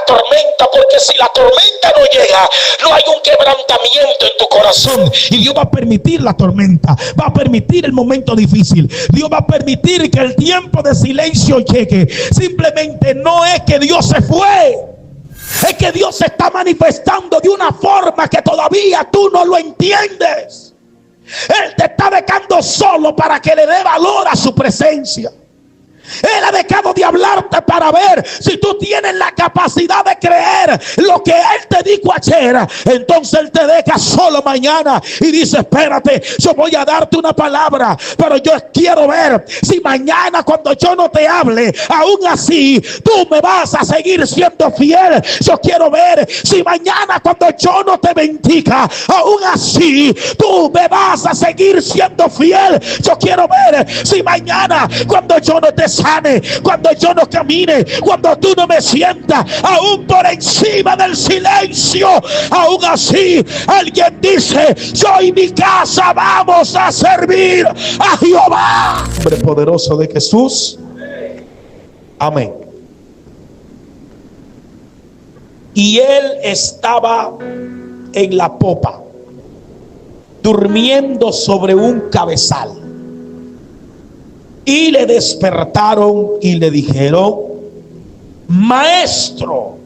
tormenta, porque si la tormenta no llega, no hay un quebrantamiento en tu corazón. Y Dios va a permitir la tormenta, va a permitir el momento difícil. Dios va a permitir que el tiempo de silencio llegue. Simplemente no es que Dios se fue, es que Dios se está manifestando de una forma que todavía tú no lo entiendes. Él te está dejando solo para que le dé valor a su presencia. Él ha dejado de hablarte para ver si tú tienes la capacidad de creer lo que Él te dijo ayer. Entonces Él te deja solo mañana y dice: espérate, yo voy a darte una palabra, pero yo quiero ver si mañana, cuando yo no te hable, aún así tú me vas a seguir siendo fiel. Yo quiero ver si mañana, cuando yo no te bendiga, aún así tú me vas a seguir siendo fiel. Yo quiero ver si mañana, cuando yo no te sane, cuando yo no camine, cuando tú no me sientas, aún por encima del silencio, aún así alguien dice: yo y mi casa vamos a servir a Jehová. Nombre poderoso de Jesús. Amén. Y él estaba en la popa, durmiendo sobre un cabezal. Y le despertaron y le dijeron: maestro,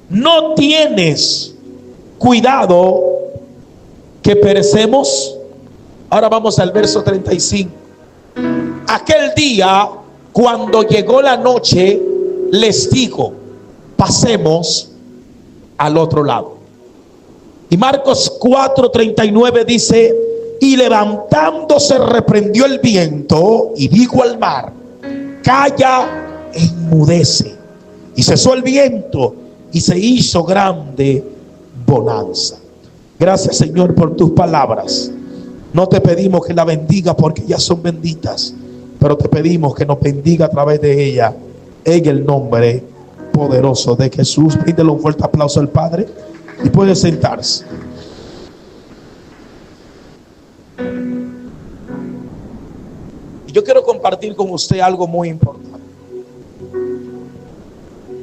¿no tienes cuidado que perecemos? Ahora vamos al verso 35. Aquel día, cuando llegó la noche, les dijo: pasemos al otro lado. Y Marcos 4:39 dice: y levantándose reprendió el viento y dijo al mar: calla, enmudece. Y cesó el viento y se hizo grande bonanza. Gracias, Señor, por tus palabras. No te pedimos que la bendiga porque ya son benditas, pero te pedimos que nos bendiga a través de ella, en el nombre poderoso de Jesús. Pídele un fuerte aplauso al Padre y puede sentarse. Yo quiero compartir con usted algo muy importante.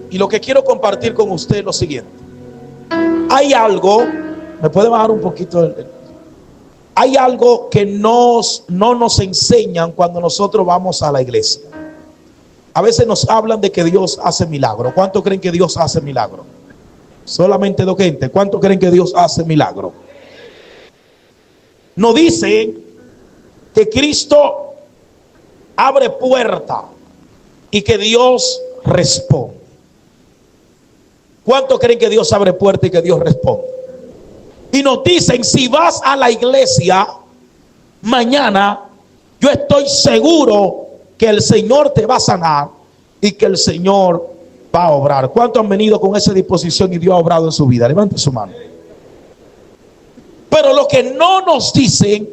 Y lo que quiero compartir con usted es lo siguiente. Hay algo, ¿me puede bajar un poquito? Hay algo que no nos enseñan cuando nosotros vamos a la iglesia. A veces nos hablan de que Dios hace milagros. ¿Cuántos creen que Dios hace milagros? Solamente dos gente. ¿Cuántos creen que Dios hace milagros? Nos dicen que Cristo abre puerta y que Dios responde. ¿Cuántos creen que Dios abre puerta y que Dios responde? Y nos dicen: si vas a la iglesia mañana, yo estoy seguro que el Señor te va a sanar y que el Señor va a obrar. ¿Cuántos han venido con esa disposición y Dios ha obrado en su vida? Levante su mano. Pero lo que no nos dicen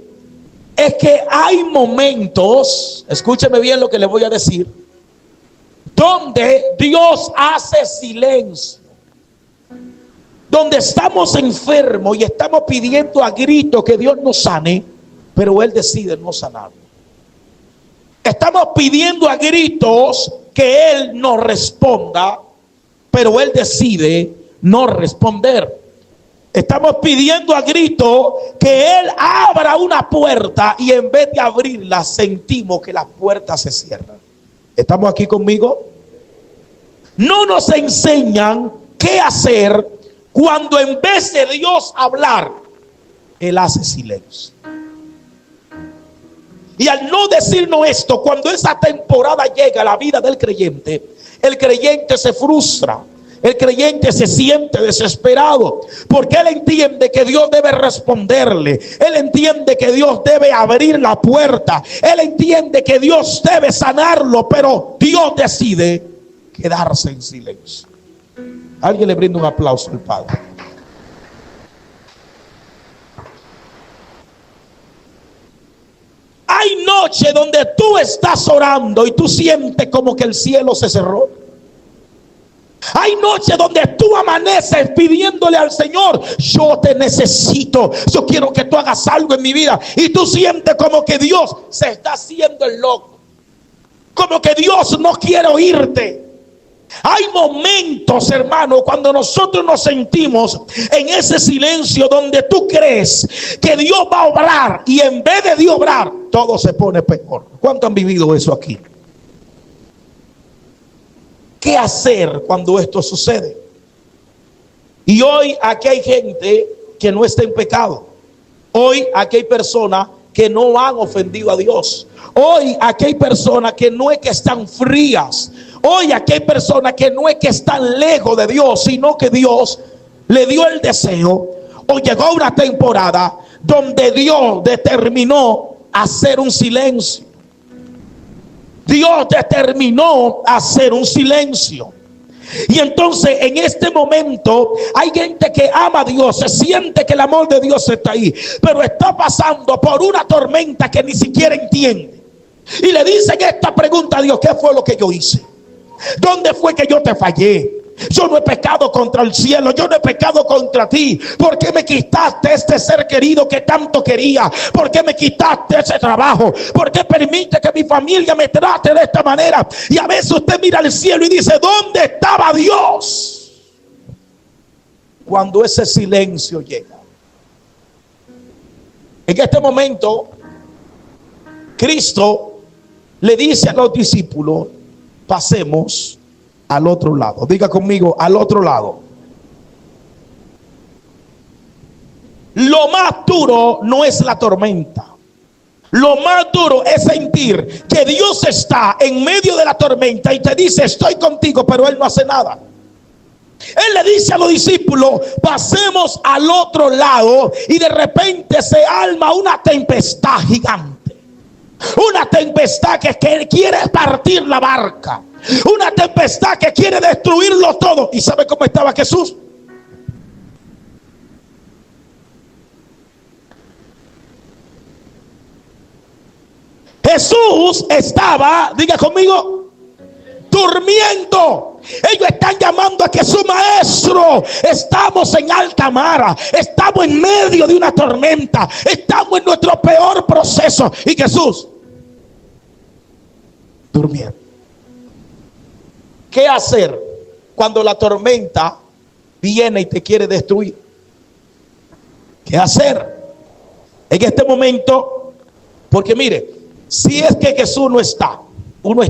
es que hay momentos, escúcheme bien lo que le voy a decir, donde Dios hace silencio, donde estamos enfermos y estamos pidiendo a gritos que Dios nos sane, pero Él decide no sanar. Estamos pidiendo a gritos que Él nos responda, pero Él decide no responder. Estamos pidiendo a grito que Él abra una puerta y en vez de abrirla sentimos que las puertas se cierran. ¿Estamos aquí conmigo? No nos enseñan qué hacer cuando en vez de Dios hablar, Él hace silencio. Y al no decirnos esto, cuando esa temporada llega a la vida del creyente, el creyente se frustra. El creyente se siente desesperado porque él entiende que Dios debe responderle. Él entiende que Dios debe abrir la puerta. Él entiende que Dios debe sanarlo, pero Dios decide quedarse en silencio. Alguien le brinda un aplauso al Padre. Hay noches donde tú estás orando y tú sientes como que el cielo se cerró. Hay noches donde tú amaneces pidiéndole al Señor: yo te necesito, yo quiero que tú hagas algo en mi vida. Y tú sientes como que Dios se está haciendo el loco, como que Dios no quiere oírte. Hay momentos, hermano, cuando nosotros nos sentimos en ese silencio donde tú crees que Dios va a obrar y en vez de Dios obrar, todo se pone peor. ¿Cuántos han vivido eso aquí? ¿Qué hacer cuando esto sucede? Y hoy aquí hay gente que no está en pecado. Hoy aquí hay personas que no han ofendido a Dios. Hoy aquí hay personas que no es que están frías. Hoy aquí hay personas que no es que están lejos de Dios, sino que Dios le dio el deseo, o llegó una temporada donde Dios determinó hacer un silencio. Dios determinó hacer un silencio. Y entonces en este momento hay gente que ama a Dios, se siente que el amor de Dios está ahí, pero está pasando por una tormenta que ni siquiera entiende. Y le dicen esta pregunta a Dios: ¿qué fue lo que yo hice? ¿Dónde fue que yo te fallé? Yo no he pecado contra el cielo, yo no he pecado contra ti. ¿Por qué me quitaste este ser querido que tanto quería? ¿Por qué me quitaste ese trabajo? ¿Por qué permite que mi familia me trate de esta manera? Y a veces usted mira al cielo y dice: ¿dónde estaba Dios cuando ese silencio llega? En este momento Cristo le dice a los discípulos: pasemos al otro lado. Diga conmigo: al otro lado. Lo más duro no es la tormenta. Lo más duro es sentir que Dios está en medio de la tormenta y te dice: estoy contigo, pero Él no hace nada. Él le dice a los discípulos: pasemos al otro lado, y de repente se arma una tempestad gigante. Una tempestad que quiere partir la barca. Una tempestad que quiere destruirlo todo. ¿Y sabe cómo estaba Jesús? Jesús estaba, diga conmigo, durmiendo. Ellos están llamando a Jesús maestro. Estamos en alta mar, estamos en medio de una tormenta, estamos en nuestro peor proceso. Y Jesús durmiendo. ¿Qué hacer cuando la tormenta viene y te quiere destruir? ¿Qué hacer en este momento? Porque mire, si es que Jesús no está, uno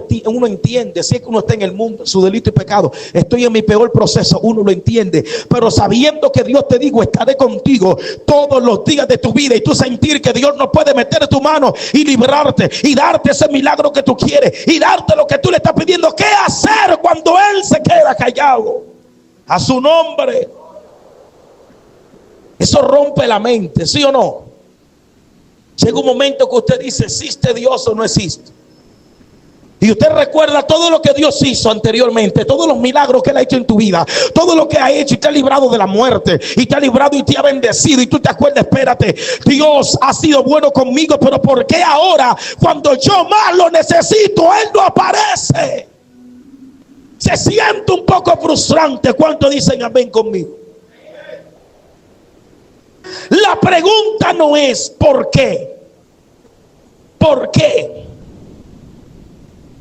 entiende. Si es que uno está en el mundo, su delito y pecado, estoy en mi peor proceso, uno lo entiende. Pero sabiendo que Dios, te digo, estaré contigo todos los días de tu vida, y tú sentir que Dios no puede meter tu mano y librarte y darte ese milagro que tú quieres y darte lo que tú le estás pidiendo. ¿Qué hacer cuando Él se queda callado? A su nombre. Eso rompe la mente, ¿sí o no? Llega un momento que usted dice: ¿existe Dios o no existe? Y usted recuerda todo lo que Dios hizo anteriormente, todos los milagros que Él ha hecho en tu vida, todo lo que ha hecho, y te ha librado de la muerte, y te ha librado y te ha bendecido. Y tú te acuerdas: espérate, Dios ha sido bueno conmigo, pero ¿por qué ahora, cuando yo más lo necesito, Él no aparece? Se siente un poco frustrante. ¿Cuántos dicen amén conmigo? La pregunta no es ¿por qué? ¿Por qué?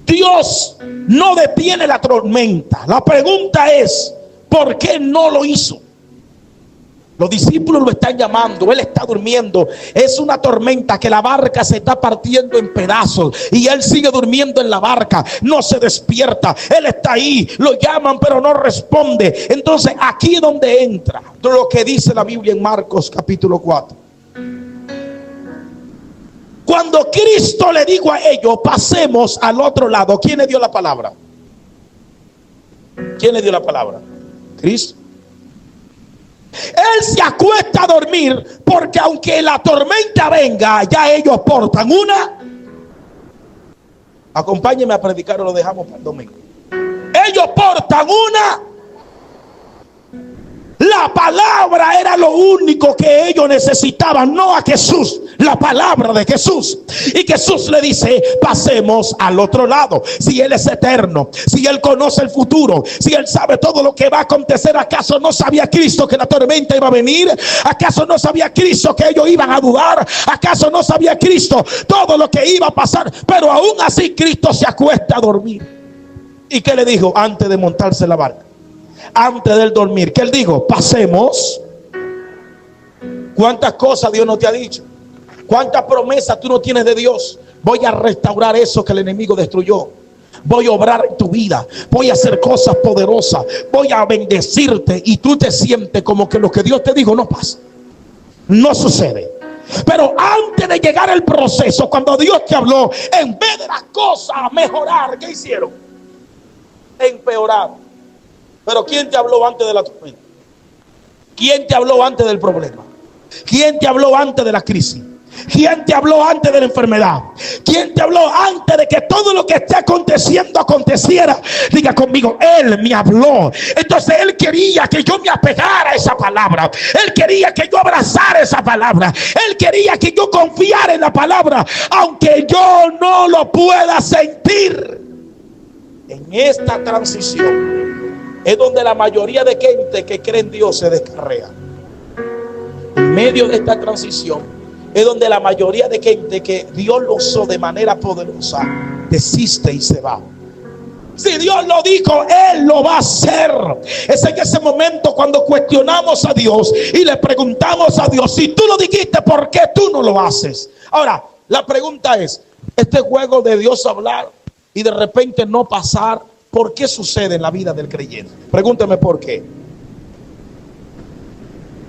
Dios no detiene la tormenta. La pregunta es ¿por qué no lo hizo? Los discípulos lo están llamando, Él está durmiendo. Es una tormenta que la barca se está partiendo en pedazos y Él sigue durmiendo en la barca, no se despierta. Él está ahí, lo llaman pero no responde. Entonces aquí es donde entra lo que dice la Biblia en Marcos capítulo 4. Cuando Cristo le dijo a ellos: pasemos al otro lado, ¿quién le dio la palabra? ¿Quién le dio la palabra? Cristo. Él se acuesta a dormir porque aunque la tormenta venga, ya ellos portan una. Acompáñenme a predicar o lo dejamos para el domingo. Ellos portan una. La palabra era lo único que ellos necesitaban, no a Jesús, la palabra de Jesús. Y Jesús le dice: pasemos al otro lado. Si Él es eterno, si Él conoce el futuro, si Él sabe todo lo que va a acontecer, ¿acaso no sabía Cristo que la tormenta iba a venir? ¿Acaso no sabía Cristo que ellos iban a dudar? ¿Acaso no sabía Cristo todo lo que iba a pasar? Pero aún así Cristo se acuesta a dormir. ¿Y qué le dijo antes de montarse en la barca? Antes de él dormir, ¿qué él dijo? Pasemos. ¿Cuántas cosas Dios no te ha dicho? ¿Cuántas promesas tú no tienes de Dios? Voy a restaurar eso que el enemigo destruyó. Voy a obrar en tu vida. Voy a hacer cosas poderosas. Voy a bendecirte. Y tú te sientes como que lo que Dios te dijo no pasa. No sucede. Pero antes de llegar al proceso, cuando Dios te habló, en vez de las cosas mejorar, ¿qué hicieron? Empeorar. Pero ¿quién te habló antes de la tormenta? ¿Quién te habló antes del problema? ¿Quién te habló antes de la crisis? ¿Quién te habló antes de la enfermedad? ¿Quién te habló antes de que todo lo que esté aconteciendo aconteciera? Diga conmigo, Él me habló. Entonces Él quería que yo me apegara a esa palabra. Él quería que yo abrazara esa palabra. Él quería que yo confiara en la palabra, aunque yo no lo pueda sentir. En esta transición es donde la mayoría de gente que cree en Dios se descarrea. En medio de esta transición es donde la mayoría de gente que Dios lo usó de manera poderosa desiste y se va. Si Dios lo dijo, Él lo va a hacer. Es en ese momento cuando cuestionamos a Dios y le preguntamos a Dios: si tú lo dijiste, ¿por qué tú no lo haces? Ahora, la pregunta es, este juego de Dios hablar y de repente no pasar, ¿por qué sucede en la vida del creyente? Pregúnteme por qué.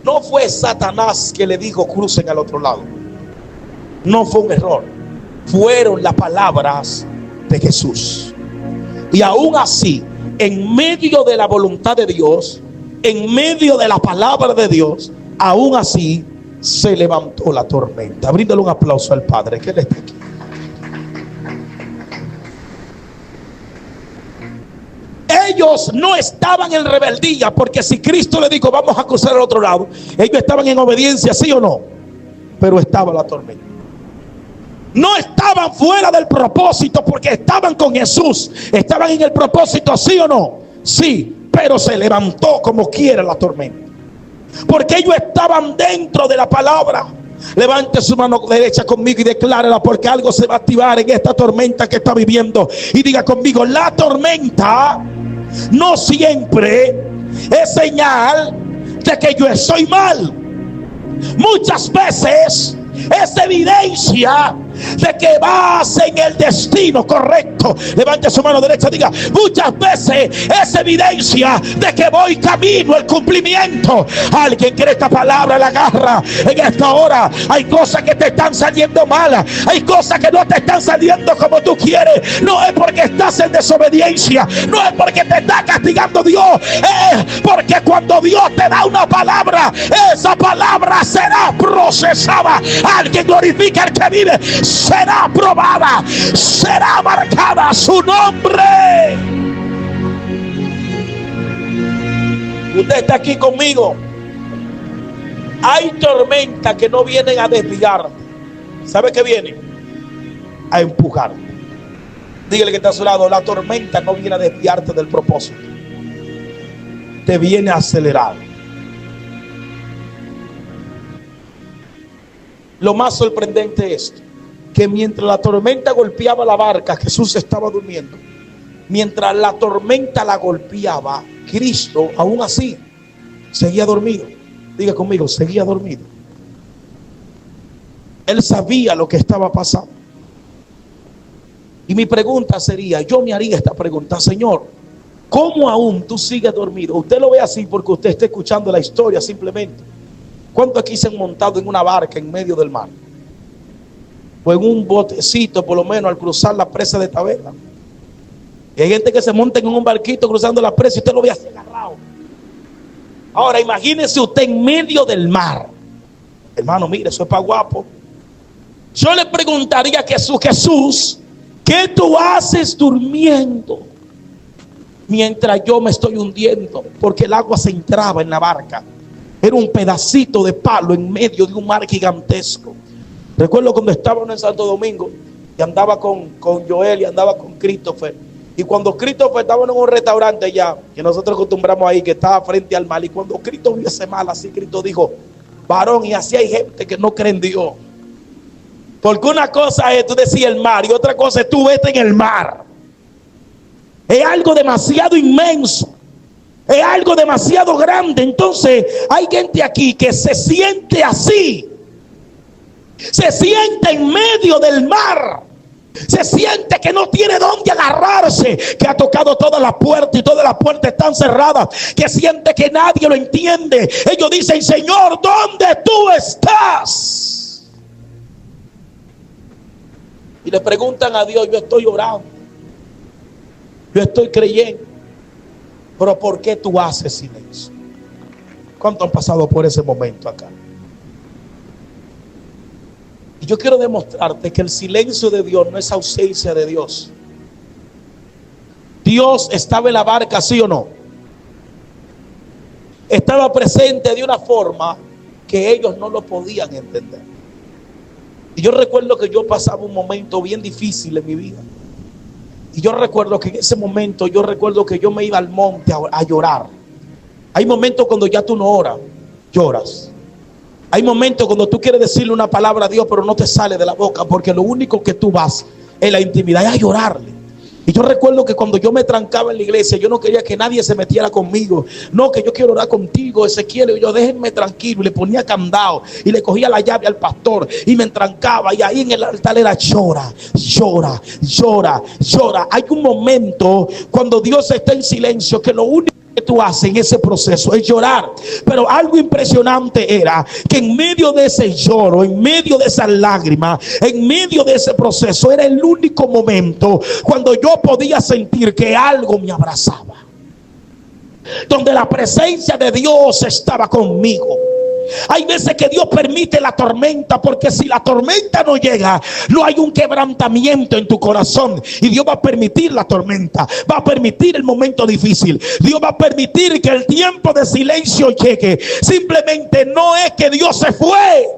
No fue Satanás que le dijo crucen al otro lado. No fue un error. Fueron las palabras de Jesús. Y aún así, en medio de la voluntad de Dios, en medio de la palabra de Dios, aún así se levantó la tormenta. Bríndale un aplauso al Padre, que Él está aquí. Ellos no estaban en rebeldía, porque si Cristo le dijo vamos a cruzar al otro lado, ellos estaban en obediencia, ¿sí o no? Pero estaba la tormenta. No estaban fuera del propósito, porque estaban con Jesús. Estaban en el propósito, ¿sí o no? Sí, pero se levantó como quiera la tormenta, porque ellos estaban dentro de la palabra. Levante su mano derecha conmigo y declárela, porque algo se va a activar en esta tormenta que está viviendo. Y diga conmigo: la tormenta no siempre es señal de que yo estoy mal. Muchas veces es evidencia de que vas en el destino correcto. Levante su mano derecha, diga: muchas veces es evidencia de que voy camino al cumplimiento. Alguien quiere esta palabra, la agarra en esta hora. Hay cosas que te están saliendo malas, hay cosas que no te están saliendo como tú quieres. No es porque estás en desobediencia, no es porque te está castigando Dios, es porque cuando Dios te da una palabra, esa palabra será procesada. Alguien glorifica al que vive. Será aprobada, será marcada su nombre. Usted está aquí conmigo. Hay tormentas que no vienen a desviarte. ¿Sabe qué vienen? A empujarte. Dígale que está a su lado: la tormenta no viene a desviarte del propósito, te viene a acelerar. Lo más sorprendente es que mientras la tormenta golpeaba la barca, Jesús estaba durmiendo. Mientras la tormenta la golpeaba, Cristo aún así seguía dormido. Diga conmigo: seguía dormido. Él sabía lo que estaba pasando. Y mi pregunta sería, yo me haría esta pregunta: Señor, ¿cómo aún tú sigues dormido? Usted lo ve así porque usted está escuchando la historia simplemente. ¿Cuántos aquí se han montado en una barca en medio del mar? O en un botecito, por lo menos, al cruzar la presa de Tavera. Y hay gente que se monta en un barquito cruzando la presa y usted lo ve así agarrado. Ahora imagínese usted en medio del mar. Hermano, mire, eso es para guapo. Yo le preguntaría a Jesús, ¿qué tú haces durmiendo mientras yo me estoy hundiendo? Porque el agua se entraba en la barca. Era un pedacito de palo en medio de un mar gigantesco. Recuerdo cuando estábamos en Santo Domingo y andaba con Joel y andaba con Christopher. Y cuando Christopher estaba en un restaurante ya, que nosotros acostumbramos ahí, que estaba frente al mar. Y cuando Cristo vio ese mal así, Cristo dijo: varón, y así hay gente que no cree en Dios. Porque una cosa es tú decir el mar y otra cosa es tú vete en el mar. Es algo demasiado inmenso. Es algo demasiado grande. Entonces hay gente aquí que se siente así. Se siente en medio del mar. Se siente que no tiene dónde agarrarse, que ha tocado todas las puertas y todas las puertas están cerradas, que siente que nadie lo entiende. Ellos dicen: Señor, ¿dónde tú estás? Y le preguntan a Dios: yo estoy orando, yo estoy creyendo, pero ¿por qué tú haces silencio? ¿Cuántos han pasado por ese momento acá? Y yo quiero demostrarte que el silencio de Dios no es ausencia de Dios. Dios estaba en la barca, ¿sí o no? Estaba presente de una forma que ellos no lo podían entender. Y yo recuerdo que yo pasaba un momento bien difícil en mi vida. Y yo recuerdo que en ese momento, yo me iba al monte a llorar. Hay momentos cuando ya tú no oras, lloras. Hay momentos cuando tú quieres decirle una palabra a Dios, pero no te sale de la boca, porque lo único que tú vas en la intimidad es a llorarle. Y yo recuerdo que cuando yo me trancaba en la iglesia, yo no quería que nadie se metiera conmigo. No, que yo quiero orar contigo, Ezequiel. Y yo: déjenme tranquilo. Y le ponía candado y le cogía la llave al pastor y me entrancaba. Y ahí en el altar era: llora, llora, llora, llora. Hay un momento cuando Dios está en silencio que lo único que tú haces en ese proceso es llorar. Pero algo impresionante era que en medio de ese lloro, en medio de esas lágrimas, en medio de ese proceso, era el único momento cuando yo podía sentir que algo me abrazaba, donde la presencia de Dios estaba conmigo. Hay veces que Dios permite la tormenta, porque si la tormenta no llega, no hay un quebrantamiento en tu corazón. Y Dios va a permitir la tormenta, va a permitir el momento difícil. Dios va a permitir que el tiempo de silencio llegue. Simplemente no es que Dios se fue,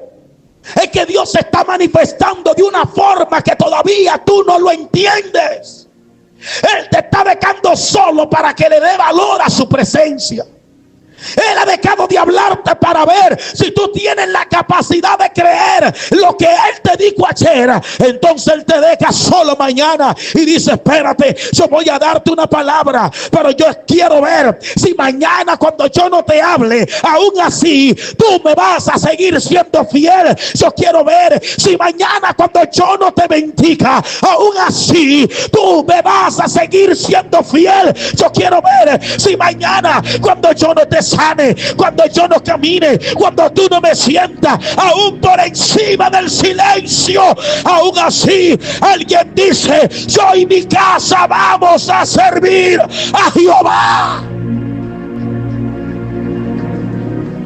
es que Dios se está manifestando de una forma que todavía tú no lo entiendes. Él te está dejando solo para que le dé valor a su presencia. Él ha dejado de hablarte para ver si tú tienes la capacidad de creer lo que Él te dijo ayer. Entonces Él te deja solo mañana y dice: espérate, yo voy a darte una palabra, pero yo quiero ver si mañana, cuando yo no te hable, aún así tú me vas a seguir siendo fiel. Yo quiero ver si mañana, cuando yo no te bendiga, aún así tú me vas a seguir siendo fiel. Yo quiero ver si mañana, cuando yo no te sane, cuando yo no camine, cuando tú no me sientas, aún por encima del silencio, aún así alguien dice: yo y mi casa vamos a servir a Jehová.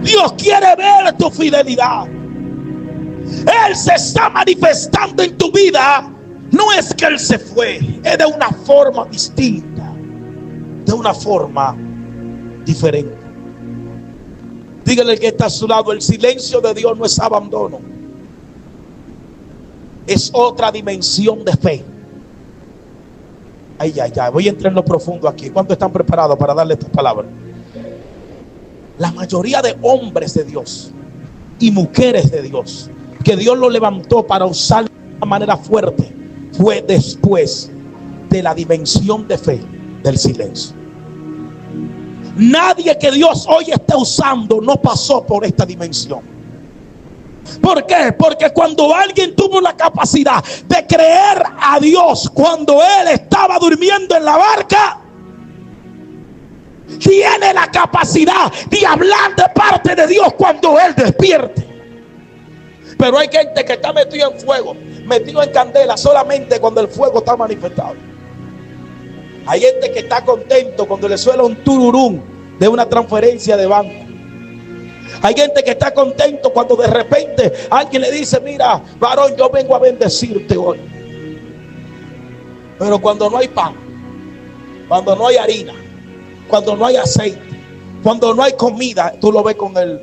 Dios quiere ver tu fidelidad. Él se está manifestando en tu vida. No es que Él se fue, es de una forma distinta, de una forma diferente. Dígale al que está a su lado: el silencio de Dios no es abandono, es otra dimensión de fe. Ay, ay, ay, voy a entrar en lo profundo aquí. ¿Cuántos están preparados para darle estas palabras? La mayoría de hombres de Dios y mujeres de Dios que Dios lo levantó para usar de una manera fuerte, fue después de la dimensión de fe del silencio. Nadie que Dios hoy esté usando no pasó por esta dimensión. ¿Por qué? Porque cuando alguien tuvo la capacidad de creer a Dios cuando Él estaba durmiendo en la barca, tiene la capacidad de hablar de parte de Dios cuando Él despierte. Pero hay gente que está metido en fuego, metido en candela solamente cuando el fuego está manifestado. Hay gente que está contento cuando le suena un tururum de una transferencia de banco. Hay gente que está contento cuando de repente alguien le dice: mira, varón, yo vengo a bendecirte hoy. Pero cuando no hay pan, cuando no hay harina, cuando no hay aceite, cuando no hay comida, tú lo ves con el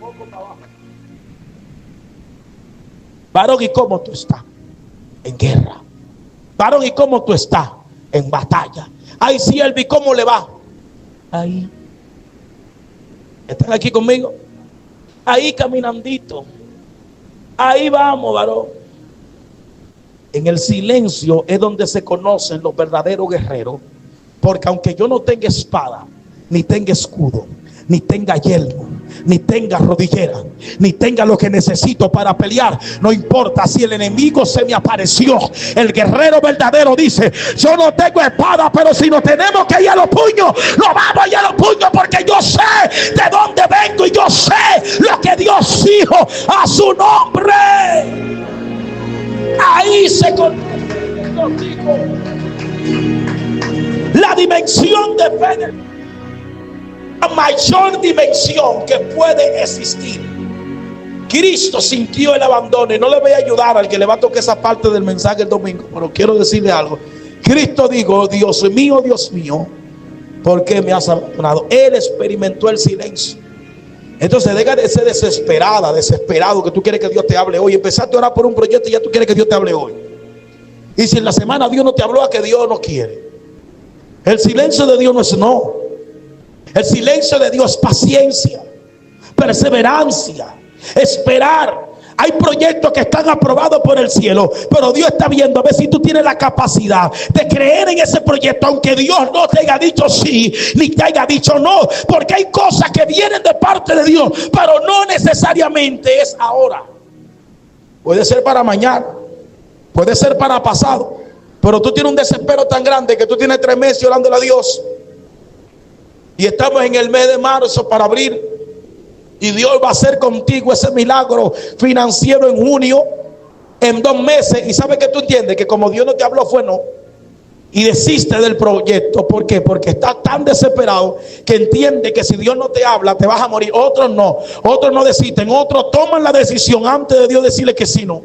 poco trabajo. Varón, ¿y cómo tú estás? En guerra. Varón, ¿y cómo tú estás? En batalla. Ay, siervo, ¿y cómo le va? Ahí. ¿Están aquí conmigo? Ahí caminandito. Ahí vamos, varón. En el silencio es donde se conocen los verdaderos guerreros Porque aunque yo no tenga espada, ni tenga escudo, ni tenga yelmo, ni tenga rodillera, ni tenga lo que necesito para pelear, no importa si el enemigo se me apareció. El guerrero verdadero dice: yo no tengo espada, pero si nos tenemos que ir a los puños, nos vamos a ir a los puños, porque yo sé de dónde vengo y yo sé lo que Dios dijo a su nombre. Ahí se contigo la dimensión de fe, la mayor dimensión que puede existir. Cristo sintió el abandono, y no le voy a ayudar al que le va a tocar esa parte del mensaje el domingo, pero quiero decirle algo. Cristo dijo: Dios mío, ¿por qué me has abandonado? Él experimentó el silencio. Entonces deja de ser desesperado, que tú quieres que Dios te hable hoy. Empezaste a orar por un proyecto y ya tú quieres que Dios te hable hoy. Y si en la semana Dios no te habló, a que Dios no quiere. El silencio de Dios no es no. El silencio de Dios es paciencia, perseverancia, esperar. Hay proyectos que están aprobados por el cielo, pero Dios está viendo a ver si tú tienes la capacidad de creer en ese proyecto, aunque Dios no te haya dicho sí, ni te haya dicho no. Porque hay cosas que vienen de parte de Dios, pero no necesariamente es ahora. Puede ser para mañana, puede ser para pasado, pero tú tienes un desespero tan grande que tú tienes 3 meses orándole a Dios. Y estamos en el mes de marzo para abril, y Dios va a hacer contigo ese milagro financiero en junio, en 2 meses. Y ¿sabes qué tú entiendes? Que como Dios no te habló fue no, y desiste del proyecto. ¿Por qué? Porque está tan desesperado que entiende que si Dios no te habla te vas a morir. Otros no desisten, otros toman la decisión antes de Dios decirle que sí, no.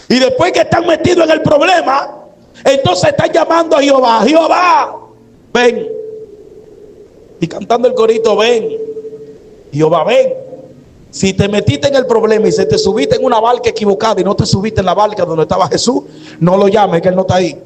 Y después que están metidos en el problema, entonces están llamando a Jehová: Jehová, ven. Y cantando el corito: ven, Jehová, ven. Si te metiste en el problema y se te subiste en una barca equivocada y no te subiste en la barca donde estaba Jesús, no lo llames, que Él no está ahí.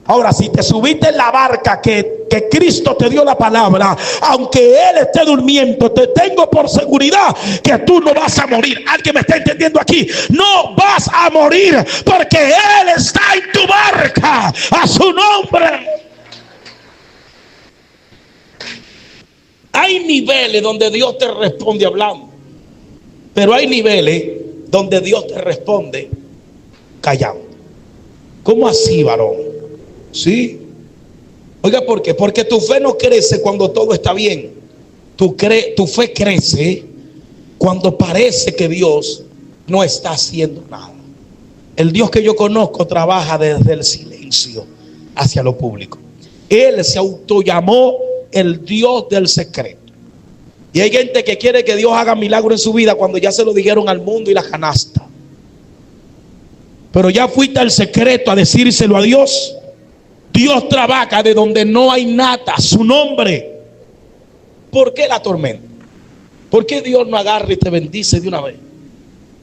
Ahora, si te subiste en la barca que Cristo te dio la palabra, aunque Él esté durmiendo, te tengo por seguridad que tú no vas a morir. ¿Alguien me está entendiendo aquí? No vas a morir, porque Él está en tu barca. A su nombre. Hay niveles donde Dios te responde hablando, pero hay niveles donde Dios te responde callando. ¿Cómo así, varón? Sí. Oiga, ¿por qué? Porque tu fe no crece cuando todo está bien. Tu fe crece cuando parece que Dios no está haciendo nada. El Dios que yo conozco trabaja desde el silencio hacia lo público. Él se autollamó el Dios del secreto. Y hay gente que quiere que Dios haga milagro en su vida cuando ya se lo dijeron al mundo y la canasta. Pero ya fuiste al secreto a decírselo a Dios. Dios trabaja de donde no hay nada. Su nombre. ¿Por qué la tormenta? ¿Por qué Dios no agarra y te bendice de una vez?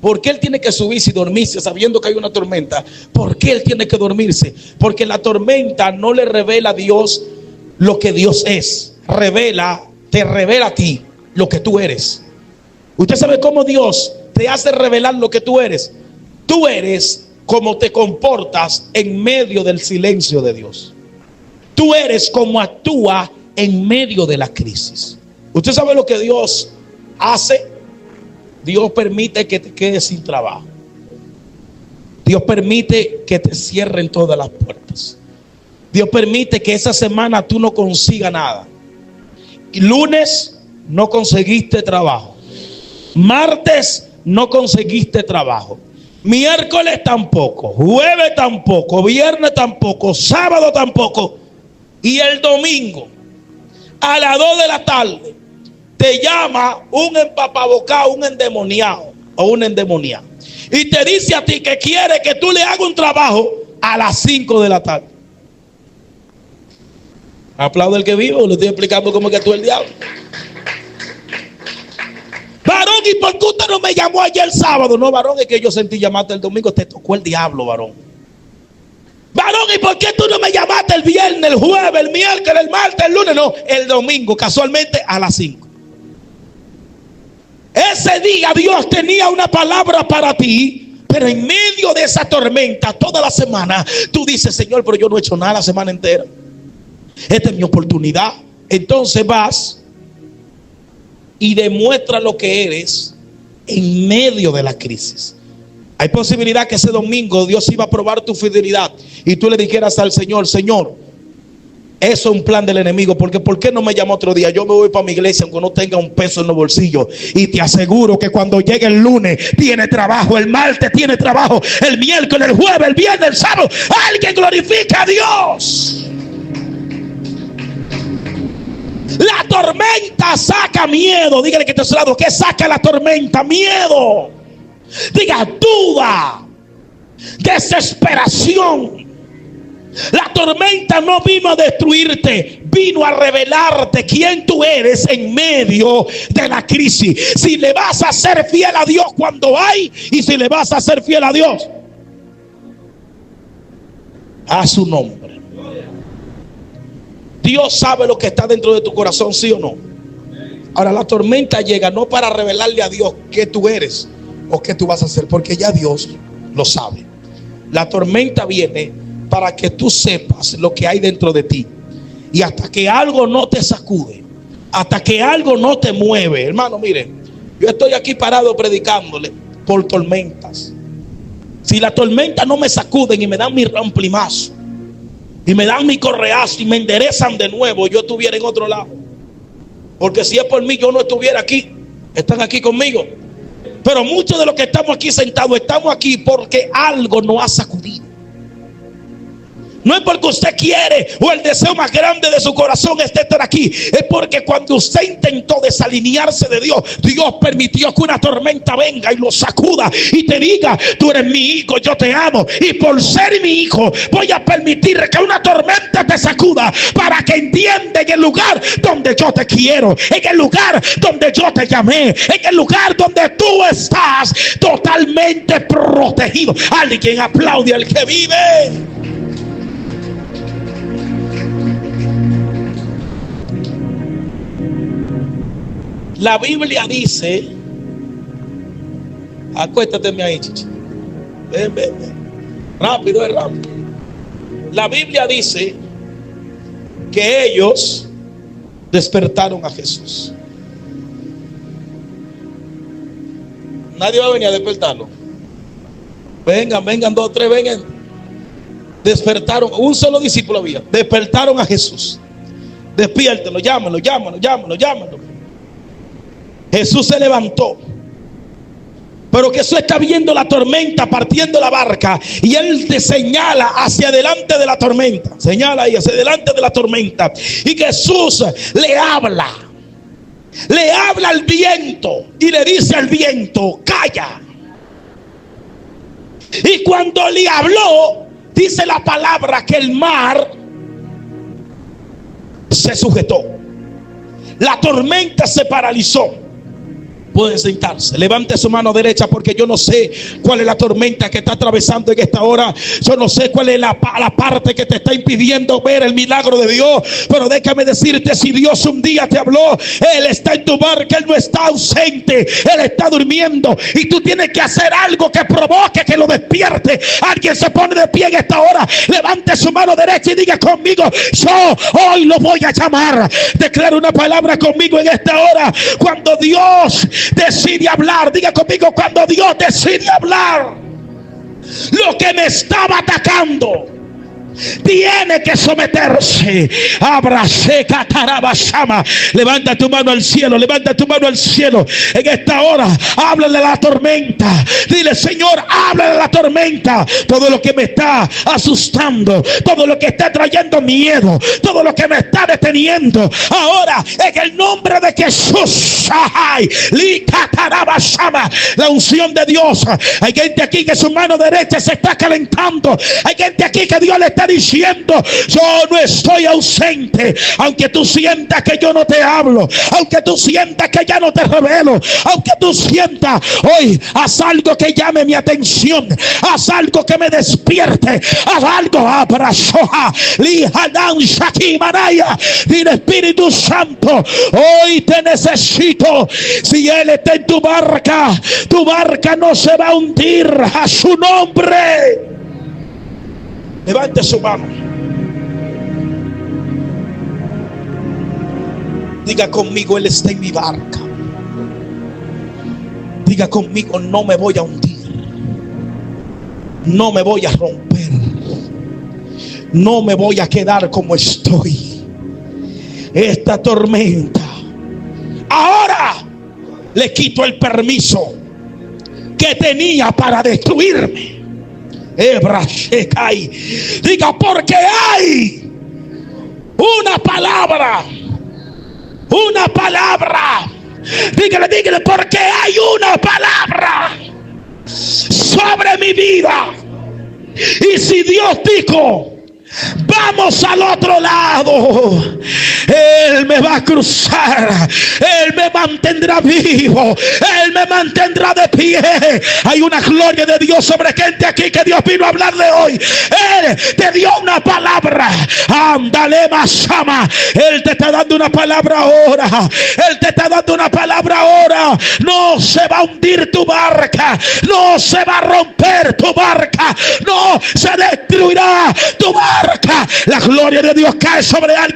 ¿Por qué Él tiene que subirse y dormirse sabiendo que hay una tormenta? ¿Por qué Él tiene que dormirse? Porque la tormenta no le revela a Dios lo que Dios es. Te revela a ti lo que tú eres. Usted sabe cómo Dios te hace revelar lo que tú eres. Tú eres como te comportas en medio del silencio de Dios. Tú eres como actúa en medio de la crisis. Usted sabe lo que Dios hace. Dios permite que te quedes sin trabajo. Dios permite que te cierren todas las puertas. Dios permite que esa semana tú no consigas nada. Y lunes no conseguiste trabajo. Martes no conseguiste trabajo. Miércoles tampoco. Jueves tampoco. Viernes tampoco. Sábado tampoco. Y el domingo a las 2 de la tarde te llama un empapabocado, un endemoniado o una endemoniada, y te dice a ti que quiere que tú le hagas un trabajo a las 5 de la tarde. Aplaudo el que vivo, le estoy explicando cómo es que tú eres el diablo. Varón, ¿y por qué usted no me llamó ayer sábado? No, varón, es que yo sentí llamarte el domingo, te tocó el diablo, varón. Varón, ¿y por qué tú no me llamaste el viernes, el jueves, el miércoles, el martes, el lunes? No, el domingo, casualmente a las 5. Ese día Dios tenía una palabra para ti, pero en medio de esa tormenta, toda la semana, tú dices: Señor, pero yo no he hecho nada la semana entera. Esta es mi oportunidad. Entonces vas y demuestra lo que eres en medio de la crisis. Hay posibilidad que ese domingo Dios iba a probar tu fidelidad y tú le dijeras al Señor: Señor, eso es un plan del enemigo, porque ¿por qué no me llama otro día? Yo me voy para mi iglesia aunque no tenga un peso en los bolsillos, y te aseguro que cuando llegue el lunes tiene trabajo, el martes tiene trabajo, el miércoles, el jueves, el viernes, el sábado. Alguien glorifica a Dios. La tormenta saca miedo. Dígale que te está a su lado: ¿qué saca la tormenta? Miedo. Diga: duda, desesperación. La tormenta no vino a destruirte, vino a revelarte quién tú eres en medio de la crisis. Si le vas a ser fiel a Dios cuando hay, y si le vas a ser fiel a Dios a su nombre. Dios sabe lo que está dentro de tu corazón, ¿sí o no? Ahora, la tormenta llega no para revelarle a Dios qué tú eres o qué tú vas a hacer, porque ya Dios lo sabe. La tormenta viene para que tú sepas lo que hay dentro de ti. Y hasta que algo no te sacude, hasta que algo no te mueve, hermano, mire, yo estoy aquí parado predicándole por tormentas. Si la tormenta no me sacuden y me dan mi ramplimazo y me dan mi correazo y me enderezan de nuevo, yo estuviera en otro lado. Porque si es por mí, yo no estuviera aquí. Están aquí conmigo. Pero muchos de los que estamos aquí sentados, estamos aquí porque algo nos ha sacudido. No es porque usted quiere o el deseo más grande de su corazón esté estar aquí. Es porque cuando usted intentó desalinearse de Dios, Dios permitió que una tormenta venga y lo sacuda y te diga: tú eres mi hijo, yo te amo, y por ser mi hijo voy a permitir que una tormenta te sacuda para que entienda en el lugar donde yo te quiero, en el lugar donde yo te llamé, en el lugar donde tú estás totalmente protegido. Alguien aplaude al que vive. La Biblia dice, acuéstate ahí, chichi. Ven. Rápido. La Biblia dice que ellos despertaron a Jesús. Nadie va a venir a despertarlo. Vengan 2 o 3, vengan. Despertaron, un solo discípulo había. Despertaron a Jesús. Despiértelo, llámalo. Jesús se levantó, pero Jesús está viendo la tormenta partiendo la barca, y él te señala hacia adelante de la tormenta. Señala ahí hacia adelante de la tormenta, y Jesús le habla al viento y le dice al viento: calla. Y cuando le habló, dice la palabra que el mar se sujetó, la tormenta se paralizó. Pueden sentarse. Levante su mano derecha, porque yo no sé cuál es la tormenta que está atravesando en esta hora. Yo no sé cuál es la parte que te está impidiendo ver el milagro de Dios. Pero déjame decirte, si Dios un día te habló, Él está en tu barca, Él no está ausente, Él está durmiendo. Y tú tienes que hacer algo que provoque que lo despierte. Alguien se pone de pie en esta hora. Levante su mano derecha y diga conmigo: yo hoy lo voy a llamar. Declaro una palabra conmigo en esta hora. Cuando Dios decide hablar, diga conmigo: cuando Dios decide hablar, lo que me estaba atacando tiene que someterse. Abrace catarabashama. Levanta tu mano al cielo, levanta tu mano al cielo. En esta hora, háblale a la tormenta. Dile: Señor, háblale a la tormenta. Todo lo que me está asustando, todo lo que está trayendo miedo, todo lo que me está deteniendo, ahora en el nombre de Jesús, la unción de Dios. Hay gente aquí que su mano derecha se está calentando. Hay gente aquí que Dios le está diciendo: yo no estoy ausente. Aunque tú sientas que yo no te hablo, aunque tú sientas que ya no te revelo, aunque tú sientas, hoy haz algo que llame mi atención, haz algo que me despierte, haz algo. Dile: Espíritu Santo, hoy te necesito. Si Él está en tu barca no se va a hundir. A su nombre. Levante su mano. Diga conmigo, Él está en mi barca. Diga conmigo, no me voy a hundir. No me voy a romper. No me voy a quedar como estoy. Esta tormenta, ahora le quito el permiso que tenía para destruirme. Diga, porque hay una palabra. Una palabra. Dígale, porque hay una palabra sobre mi vida. Y si Dios dijo, vamos al otro lado, Él me va a cruzar. Él me mantendrá vivo. Él me mantendrá de pie. Hay una gloria de Dios sobre gente aquí que Dios vino a hablarle hoy. Él te dio una palabra. Ándale, Masama. Él te está dando una palabra ahora. Él te está dando una palabra ahora. No se va a hundir tu barca. No se va a romper tu barca. No se destruirá tu barca. La gloria de Dios cae sobre alguien.